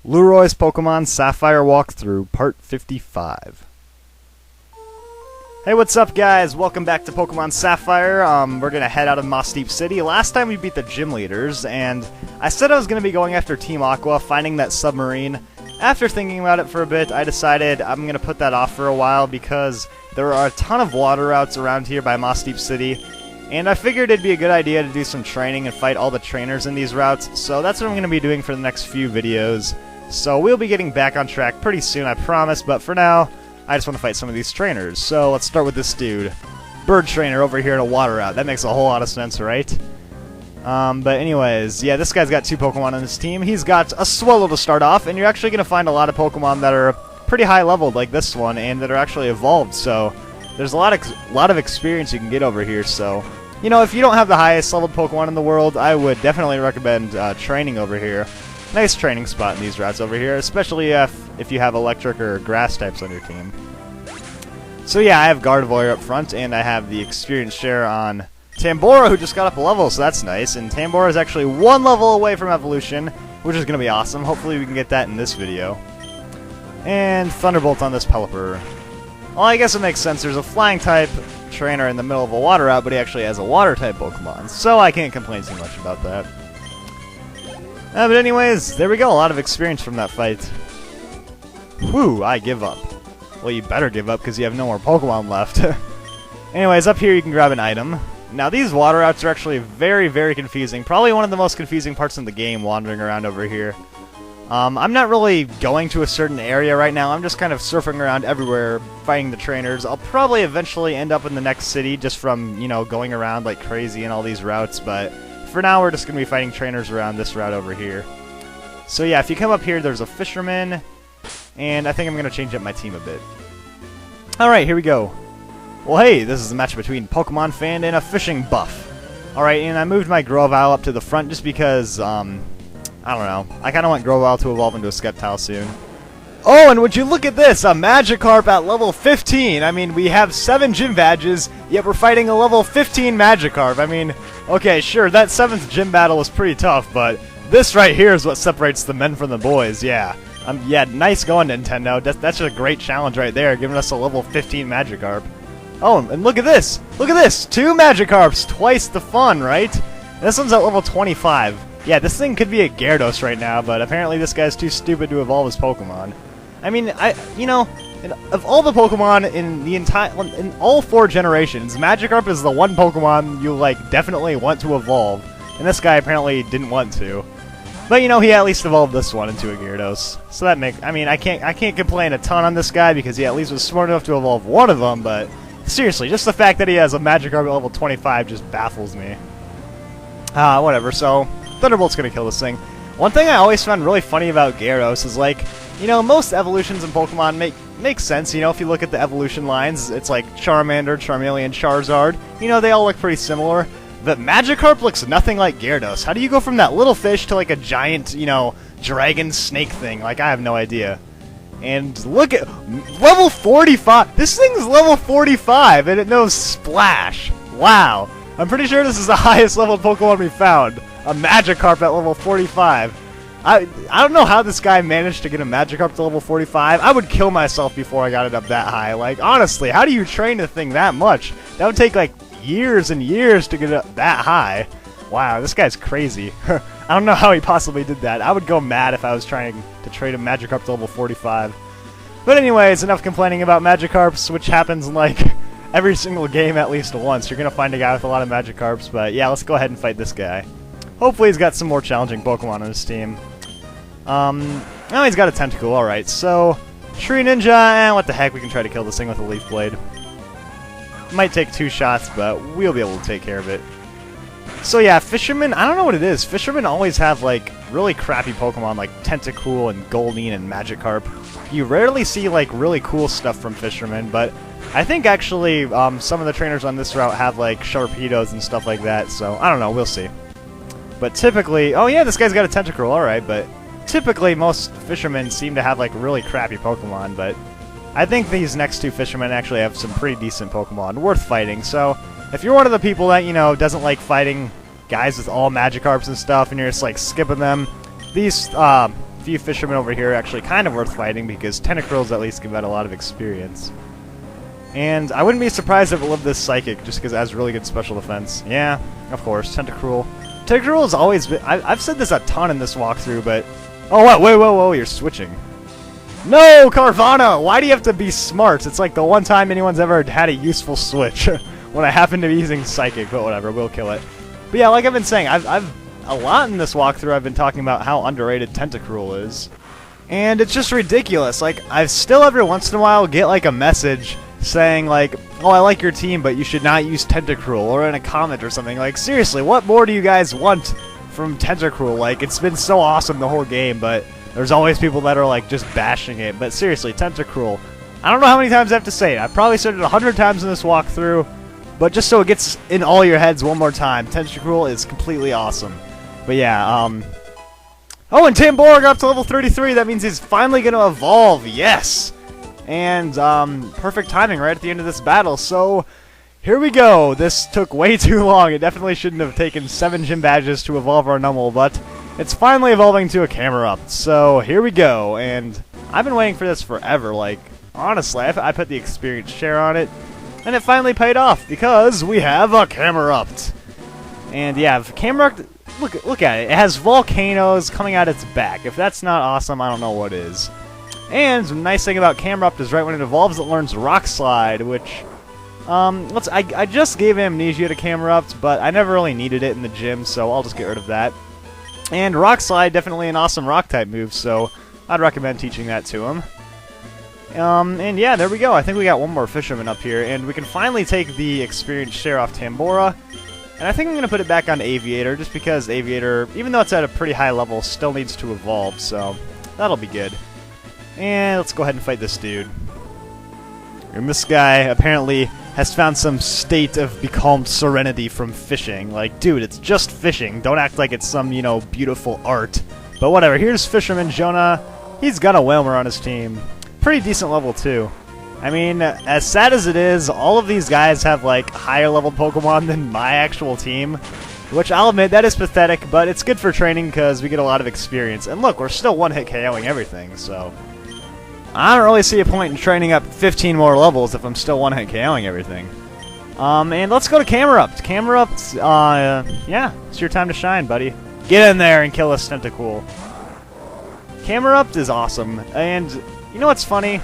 Leroy's Pokemon Sapphire Walkthrough, Part 55. Hey, what's up, guys? Welcome back to Pokemon Sapphire. We're gonna head out of Mossdeep City. Last time we beat the gym leaders, and I said I was gonna be going after Team Aqua, finding that submarine. After thinking about it for a bit, I decided I'm gonna put that off for a while because there are a ton of water routes around here by Mossdeep City, and I figured it'd be a good idea to do some training and fight all the trainers in these routes, so that's what I'm gonna be doing for the next few videos. So we'll be getting back on track pretty soon, I promise, but for now, I just want to fight some of these trainers. So let's start with this dude. Bird trainer over here in a water route. That makes a whole lot of sense, right? But anyways, yeah, this guy's got two Pokemon on his team. He's got a Swallow to start off, and you're actually going to find a lot of Pokemon that are pretty high leveled like this one, and that are actually evolved, so there's a lot of experience you can get over here, so you know, if you don't have the highest leveled Pokemon in the world, I would definitely recommend training over here. Nice training spot in these routes over here, especially if you have electric or grass types on your team. So yeah, I have Gardevoir up front, and I have the experience share on Tambora, who just got up a level, so that's nice. And Tambora is actually one level away from evolution, which is going to be awesome. Hopefully we can get that in this video. And Thunderbolt on this Pelipper. Well, I guess it makes sense. There's a flying type trainer in the middle of a water route, but he actually has a water type Pokemon, so I can't complain too much about that. But anyways, there we go. A lot of experience from that fight. Whew, I give up. Well, you better give up because you have no more Pokemon left. Anyways, up here you can grab an item. Now, these water routes are actually very, very confusing. Probably one of the most confusing parts in the game, wandering around over here. I'm not really going to a certain area right now. I'm just kind of surfing around everywhere, fighting the trainers. I'll probably eventually end up in the next city just from, you know, going around like crazy in all these routes, but for now, we're just going to be fighting trainers around this route over here. So yeah, if you come up here, there's a fisherman, and I think I'm going to change up my team a bit. Alright, here we go. Well, hey, this is a match between Pokemon Fan and a fishing buff. Alright, and I moved my Grovyle up to the front just because, I don't know. I kind of want Grovyle to evolve into a Sceptile soon. Oh, and would you look at this, a Magikarp at level 15. I mean, we have 7 gym badges, yet we're fighting a level 15 Magikarp. I mean, okay, sure, that 7th gym battle was pretty tough, but this right here is what separates the men from the boys, yeah. Yeah, nice going, Nintendo. That's a great challenge right there, giving us a level 15 Magikarp. Oh, and look at this! Look at this! 2 Magikarps! Twice the fun, right? And this one's at level 25. Yeah, this thing could be a Gyarados right now, but apparently this guy's too stupid to evolve his Pokemon. I mean, you know, of all the Pokemon in all 4 generations, Magikarp is the one Pokemon you, like, definitely want to evolve. And this guy apparently didn't want to. But, you know, he at least evolved this one into a Gyarados. So that I mean, I can't complain a ton on this guy because he at least was smart enough to evolve one of them, but seriously, just the fact that he has a Magikarp at level 25 just baffles me. Whatever, so Thunderbolt's gonna kill this thing. One thing I always found really funny about Gyarados is, like, you know, most evolutions in Pokemon make sense. You know, if you look at the evolution lines, it's like Charmander, Charmeleon, Charizard. You know, they all look pretty similar. But Magikarp looks nothing like Gyarados. How do you go from that little fish to, like, a giant, you know, dragon snake thing? Like, I have no idea. And look at level 45. This thing's level 45, and it knows Splash. Wow. I'm pretty sure this is the highest leveled Pokemon we found. A Magikarp at level 45. I don't know how this guy managed to get a Magikarp to level 45. I would kill myself before I got it up that high. Like, honestly, how do you train a thing that much? That would take, like, years and years to get it up that high. Wow, this guy's crazy. I don't know how he possibly did that. I would go mad if I was trying to train a Magikarp to level 45. But anyways, enough complaining about Magikarps, which happens in, like, every single game at least once. You're going to find a guy with a lot of Magikarps, but yeah, let's go ahead and fight this guy. Hopefully he's got some more challenging Pokemon on his team. Oh, he's got a Tentacool, alright, so Tree Ninja, what the heck, we can try to kill this thing with a Leaf Blade. Might take 2 shots, but we'll be able to take care of it. So yeah, Fisherman, I don't know what it is. Fishermen always have, like, really crappy Pokemon like Tentacool and Goldeen and Magikarp. You rarely see, like, really cool stuff from Fishermen, but I think actually some of the trainers on this route have, like, Sharpedos and stuff like that, so I don't know, we'll see. But typically, oh yeah, this guy's got a Tentacruel, alright, but typically most fishermen seem to have, like, really crappy Pokemon, but I think these next 2 fishermen actually have some pretty decent Pokemon, worth fighting, so if you're one of the people that, you know, doesn't like fighting guys with all Magikarps and stuff, and you're just, like, skipping them, these few fishermen over here actually kind of worth fighting because Tentacruels at least give out a lot of experience. And I wouldn't be surprised if it lived this Psychic just because it has really good special defense. Yeah, of course, Tentacruel. Tentacruel has always been... I've said this a ton in this walkthrough, but... Oh, what? Wait, whoa, you're switching. No, Carvana! Why do you have to be smart? It's like the one time anyone's ever had a useful switch. When I happen to be using Psychic, but whatever, we'll kill it. But yeah, like I've been saying, I've a lot in this walkthrough I've been talking about how underrated Tentacruel is. And it's just ridiculous. Like, I still every once in a while get like a message saying like, oh, I like your team, but you should not use Tentacruel, or in a comment or something. Like, seriously, what more do you guys want from Tentacruel? Like, it's been so awesome the whole game, but there's always people that are like just bashing it. But seriously, Tentacruel, I don't know how many times I have to say it. I've probably said it 100 times in this walkthrough, but just so it gets in all your heads one more time, Tentacruel is completely awesome. But yeah, oh, and Tambora got up to level 33. That means he's finally going to evolve. Yes! And, perfect timing right at the end of this battle. So, here we go. This took way too long. It definitely shouldn't have taken 7 gym badges to evolve our Numel, but it's finally evolving to a Camerupt. So, here we go. And I've been waiting for this forever. Like, honestly, I put the experience share on it, and it finally paid off because we have a Camerupt. And yeah, Camerupt... Look at it. It has volcanoes coming out its back. If that's not awesome, I don't know what is. And the nice thing about Camerupt is right when it evolves, it learns Rock Slide, which... I just gave Amnesia to Camerupt, but I never really needed it in the gym, so I'll just get rid of that. And Rock Slide, definitely an awesome Rock-type move, so I'd recommend teaching that to him. And yeah, there we go. I think we got one more fisherman up here, and we can finally take the experience share off Tambora. And I think I'm going to put it back on Aviator, just because Aviator, even though it's at a pretty high level, still needs to evolve, so that'll be good. And let's go ahead and fight this dude. And this guy apparently has found some state of becalmed serenity from fishing. Like, dude, it's just fishing. Don't act like it's some, you know, beautiful art. But whatever, here's Fisherman Jonah. He's got a Whalmer on his team. Pretty decent level, too. I mean, as sad as it is, all of these guys have, like, higher level Pokemon than my actual team. Which, I'll admit, that is pathetic, but it's good for training because we get a lot of experience. And look, we're still one-hit KOing everything, so... I don't really see a point in training up 15 more levels if I'm still one-hit KOing everything. And let's go to Camerupt. Camerupt, yeah, it's your time to shine, buddy. Get in there and kill this Tentacool. Camerupt is awesome, and you know what's funny?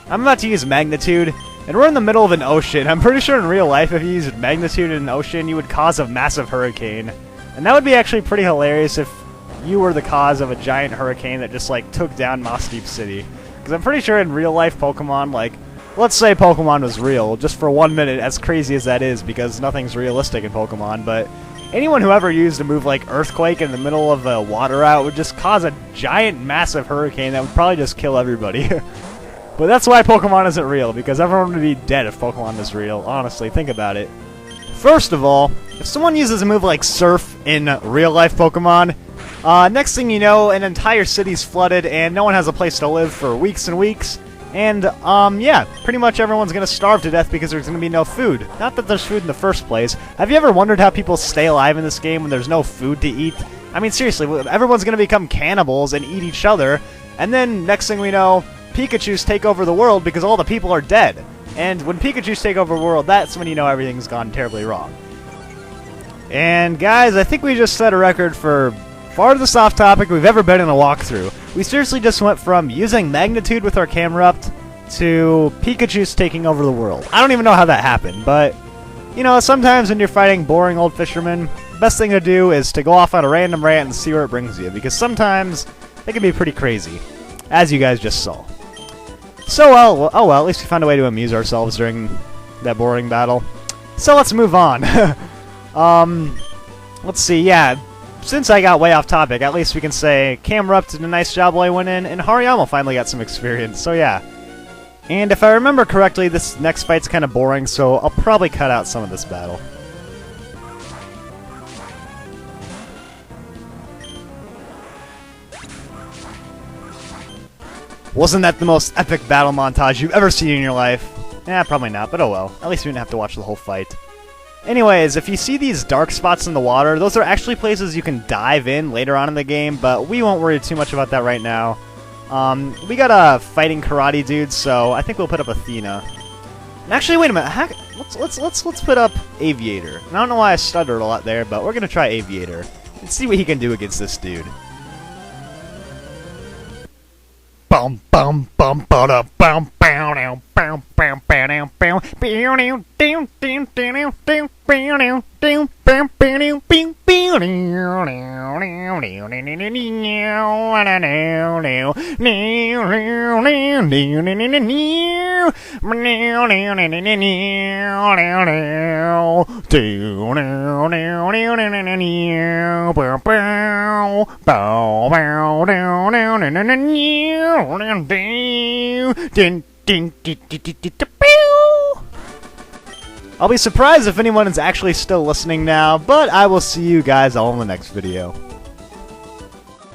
I'm about to use Magnitude, and we're in the middle of an ocean. I'm pretty sure in real life, if you used Magnitude in an ocean, you would cause a massive hurricane. And that would be actually pretty hilarious if you were the cause of a giant hurricane that just, like, took down Mossdeep City. Because I'm pretty sure in real life Pokemon, like, let's say Pokemon was real, just for 1 minute, as crazy as that is, because nothing's realistic in Pokemon, but anyone who ever used a move like Earthquake in the middle of a water route would just cause a giant, massive hurricane that would probably just kill everybody. But that's why Pokemon isn't real, because everyone would be dead if Pokemon was real. Honestly, think about it. First of all, if someone uses a move like Surf in real-life Pokemon, next thing you know, an entire city's flooded and no one has a place to live for weeks and weeks. And, yeah, pretty much everyone's gonna starve to death because there's gonna be no food. Not that there's food in the first place. Have you ever wondered how people stay alive in this game when there's no food to eat? I mean, seriously, everyone's gonna become cannibals and eat each other, and then, next thing we know, Pikachus take over the world because all the people are dead. And when Pikachus take over the world, that's when you know everything's gone terribly wrong. And, guys, I think we just set a record for farthest off topic we've ever been in a walkthrough. We seriously just went from using Magnitude with our Camerupt to Pikachus taking over the world. I don't even know how that happened, but, you know, sometimes when you're fighting boring old fishermen, the best thing to do is to go off on a random rant and see where it brings you, because sometimes they can be pretty crazy, as you guys just saw. So, well, oh well, at least we found a way to amuse ourselves during that boring battle. So let's move on. Let's see, yeah. Since I got way off topic, at least we can say Camerupt did a nice job while I went in, and Hariyama finally got some experience, so yeah. And if I remember correctly, this next fight's kind of boring, so I'll probably cut out some of this battle. Wasn't that the most epic battle montage you've ever seen in your life? Eh, probably not, but oh well. At least we didn't have to watch the whole fight. Anyways, if you see these dark spots in the water, those are actually places you can dive in later on in the game, but we won't worry too much about that right now. We got a fighting karate dude, so I think we'll put up Athena. And actually, wait a minute. Let's put up Aviator. And I don't know why I stuttered a lot there, but we're gonna try Aviator. Let's see what he can do against this dude. Bum bum bum ba da bum bum bum bum bum bum bum I'll be surprised if anyone is actually still listening now, but I will see you guys all in the next video.